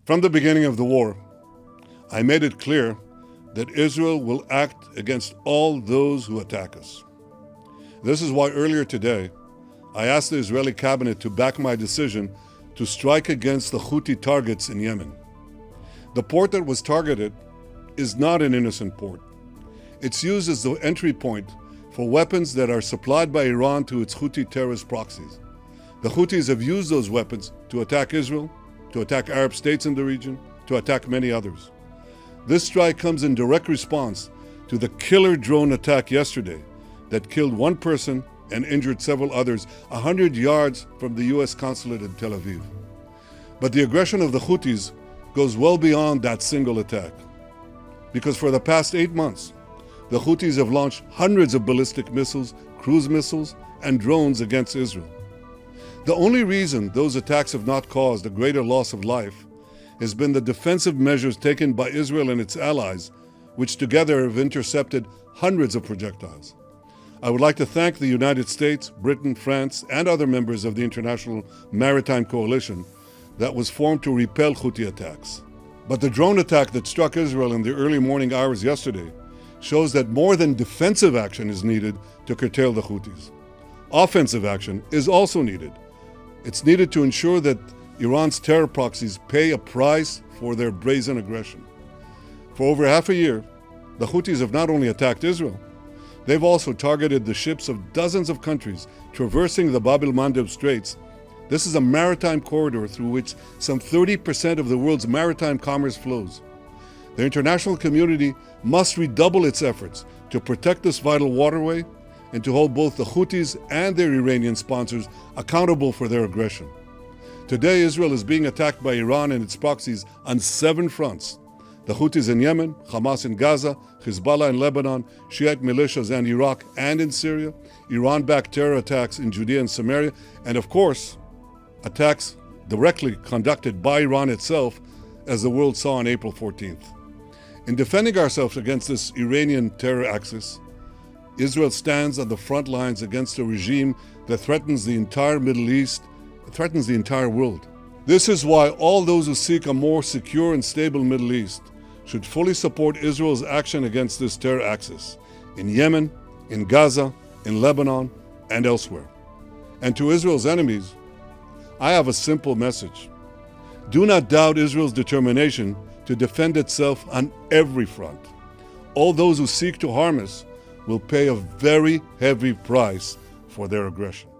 From the beginning of the war, I made it clear that Israel will act against all those who attack us. This is why earlier today, I asked the Israeli cabinet to back my decision to strike against the Houthi targets in Yemen. The port that was targeted is not an innocent port. It's used as the entry point for weapons that are supplied by Iran to its Houthi terrorist proxies. The Houthis have used those weapons to attack Israel, to attack Arab states in the region, to attack many others. This strike comes in direct response to the killer drone attack yesterday that killed one person and injured several others 100 yards from the US Consulate in Tel Aviv. But the aggression of the Houthis goes well beyond that single attack. Because for the past 8 months, the Houthis have launched hundreds of ballistic missiles, cruise missiles, and drones against Israel. The only reason those attacks have not caused a greater loss of life has been the defensive measures taken by Israel and its allies, which together have intercepted hundreds of projectiles. I would like to thank the United States, Britain, France, and other members of the International Maritime Coalition that was formed to repel Houthi attacks. But the drone attack that struck Israel in the early morning hours yesterday shows that more than defensive action is needed to curtail the Houthis. Offensive action is also needed. It's needed to ensure that Iran's terror proxies pay a price for their brazen aggression. For over half a year, the Houthis have not only attacked Israel, they've also targeted the ships of dozens of countries traversing the Bab el-Mandeb Straits. This is a maritime corridor through which some 30% of the world's maritime commerce flows. The international community must redouble its efforts to protect this vital waterway and to hold both the Houthis and their Iranian sponsors accountable for their aggression. Today, Israel is being attacked by Iran and its proxies on 7 fronts: the Houthis in Yemen, Hamas in Gaza, Hezbollah in Lebanon, Shiite militias in Iraq and in Syria, Iran-backed terror attacks in Judea and Samaria, and of course, attacks directly conducted by Iran itself, as the world saw on April 14th. In defending ourselves against this Iranian terror axis, Israel stands on the front lines against a regime that threatens the entire Middle East, threatens the entire world. This is why all those who seek a more secure and stable Middle East should fully support Israel's action against this terror axis in Yemen, in Gaza, in Lebanon, and elsewhere. And to Israel's enemies, I have a simple message. Do not doubt Israel's determination to defend itself on every front. All those who seek to harm us will pay a very heavy price for their aggression.